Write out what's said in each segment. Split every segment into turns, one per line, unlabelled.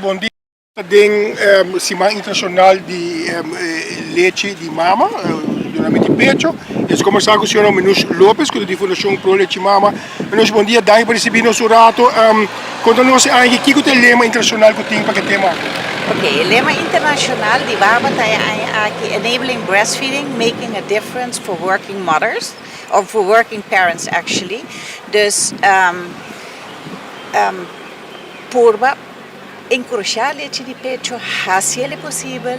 bom dia. Tem Semana Internacional de Leche de Mama, duramente pecho. Eu conversar com o senhor Menos Lopes, que é da Fundacion Pro Lechi Mama. Menos bom dia, danke por receber nosso rato. Conta-nos aí, que é o lema internacional que tem para que tema?
Okay, o lema internacional de Baba é enabling breastfeeding, making a difference for working mothers, or for working parents actually. Dus purba encorajar leite de pecho, se é possível,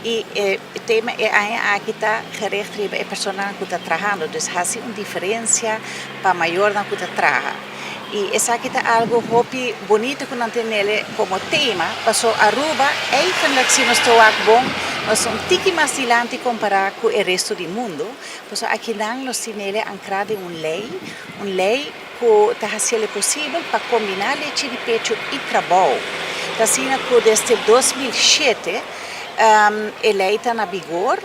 e o tema é aqui está gericht a pessoa que está trabalhando, dus há uma diferença para maior do que está trabalhando. E essa aqui está algo hopi bonito que não tem nele como tema, passou Aruba, eigenlijk se nós estou aqui bom, nós somos tiki mais dilante comparado com o resto do mundo, passou aqui não nós temos nele ancrado uma lei que está fazendo possível para combinar leite de pecho e trabalho. Está sendo que desde 2007 a lei está na vigor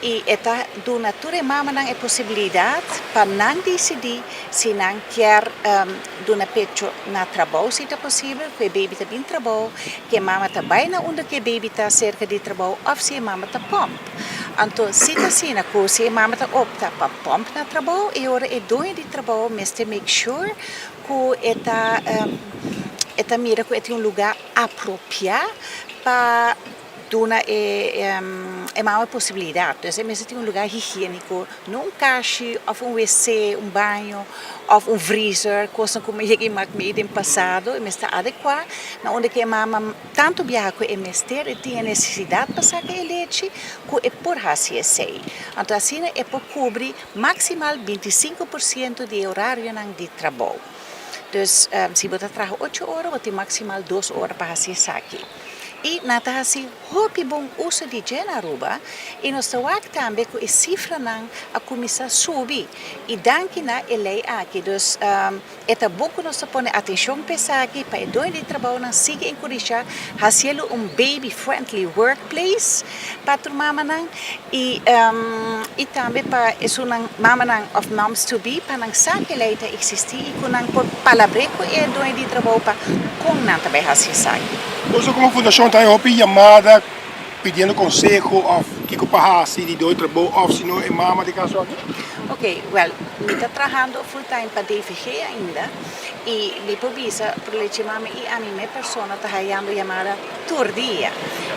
e está dando a toda mama a possibilidade para não decidir se não quer dar pecho na trabalho, se é possível, que o baby está bem trabalho, que a mama está bem onde que o baby está cerca de trabalho, ou se a mama está pump. Então, se está assim, se a mama está opta para pump na trabalho, e agora é doido de trabalho, mas tem make sure que está mira que é um lugar apropriado para dar uma possibilidade. Então, se tem um lugar higiênico, não um caixa, ou um WC, um banho, ou um freezer, coisa como eu me no passado, mas está adequado, onde que a mama tanto viaja com o mestre, tem a necessidade de passar com leite, que é por assim sei. Então, assim é para cobrir maximal 25% de horário de trabalho. Dus se você trabalha 8 horas, você tem maximal 2 horas para fazer isso aqui. E nata assim, hopi bom uso de Aruba, e nós estamos também com a cifra a começar a subir. E danke na lei aqui, dus é bom que nós põe atenção para aqui, para o dono de trabalho não siga encorajar, fazer baby-friendly workplace para a mama e também para isso mama of moms to be, para não saber que lei existir e que não por palavra com o dono de trabalho para com não também fazer isso aqui.
Nós como Fundação está aí chamada pedindo conselho of que para fazer de dois trabalhos ou se não é mama de caso aqui.
Ok, well, eu estou trabalhando full time para DFG ainda e depois por leite mama e a minha pessoa está fazendo chamada todo dia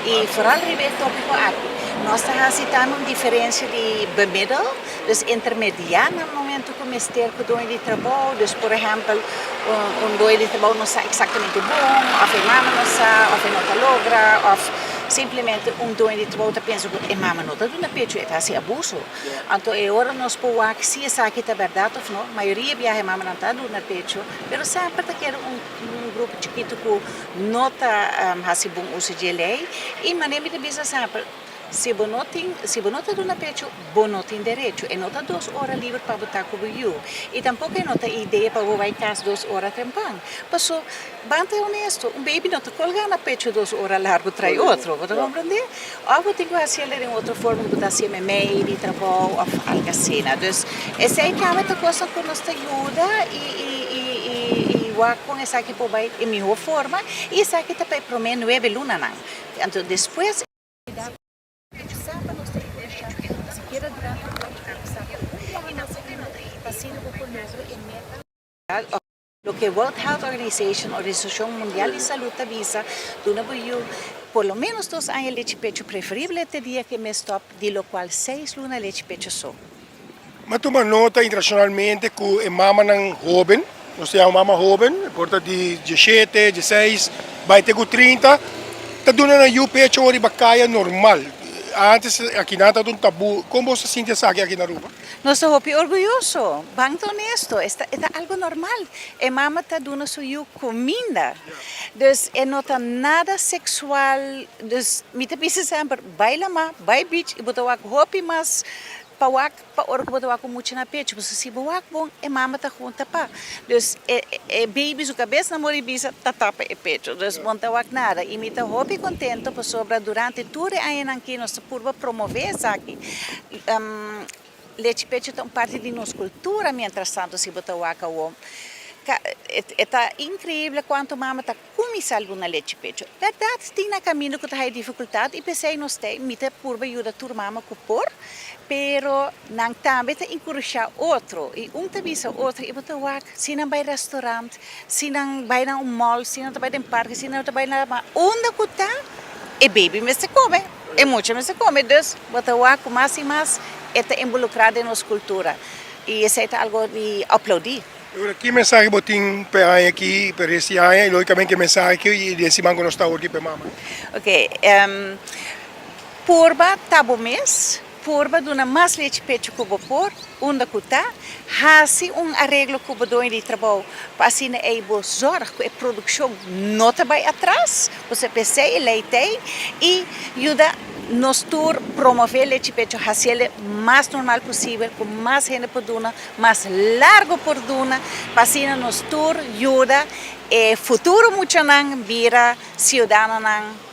e vooral o tópico aqui. Nós estamos uma diferença de bemiddel, dus intermediário no momento que o mestre que doe de trabalho, dus por exemplo, doe de trabalho não está exatamente bom, ou a mama não está, ou não está logra, ou simplesmente doe de trabalho pensa que a mama não está dando pecho, está assim abuso. Então, agora nós podemos se essa aqui é verdade ou não, a maioria de mama não está dando pecho, mas sempre tem um grupo chiquito que não está fazendo bom uso de lei e maneira de bisa sempre. Se você não está dando pecho, você não tem direito. E não está 2 horas livre para botar com o e tampouco não tem ideia para você casa 2 horas tampão. Passou, basta honesto, baby não está colgando na pecho 2 horas largo trai outro, você compreende? Ou você tem que fazer de outra forma, você assim meio de trabalho ou algo assim. Então, essa é a coisa que nos ajuda e com essa aqui vai em melhor forma e essa aqui também para mim 9 lunas. Então, depois lo que World Health Organization, Organización Mundial de Salud, avisa, por lo menos 2 años leche pecho preferible este día que me stop, de lo cual 6 lunas leche pecho só.
Mas toma nota internacionalmente que a mama não jovem, ou seja, uma mama jovem, porta de 17, 16, vai ter com 30, está dando o pecho de bacaia normal. Antes aqui não está um tabu. Como você sente isso aqui na Aruba?
Nós estamos orgulhosos, bem honesto, é algo normal. A mama está dando sua comida, então não está nada sexual. Me pensa sempre, vai lá, vai beach, e botar roupa mais para hora que botar muito na pecho, porque se botar bom, a mama está junta pa. Então, baby, a cabeça na moribisa está tapa o pecho, então não está nada. E me está roupa contento para sobra durante todo o ano que nós estamos promover isso aqui. Leite pecho é parte de nossa cultura, mientras tanto, se botar o Está incrível quanto mama está começando na leite pecho. Verdade, tem na caminho que tem dificuldade e pensei nós tem, mita purba ajuda tur mama com por, pero nang também te encorajar outro e visa outro e botar wak, se não vai restaurante, se não vai na mall, se não vai em parque, se não vai na onde que tá, e baby me se come, e muito me se come, dus botar wak mais e mais está involucrado em nossa cultura e isso é algo de aplaudir.
Agora, que mensagem botin para aqui, para esse ano, e logicamente que mensagem que desse mango não está aqui para mama.
Ok, purba tabo mês, purba duna mais leite pecho cubo por, onde cuta, hasi arreglo cubo do de trabalho, para assim é bo zorg que a produção não tá vai atrás, você pensa e leite e ajuda nos tour promover leite pecho hacia mais normal possível, com mais gente por duna, mais largo por duna, para assim nos tour ajuda e futuro muito nang vira cidadão nang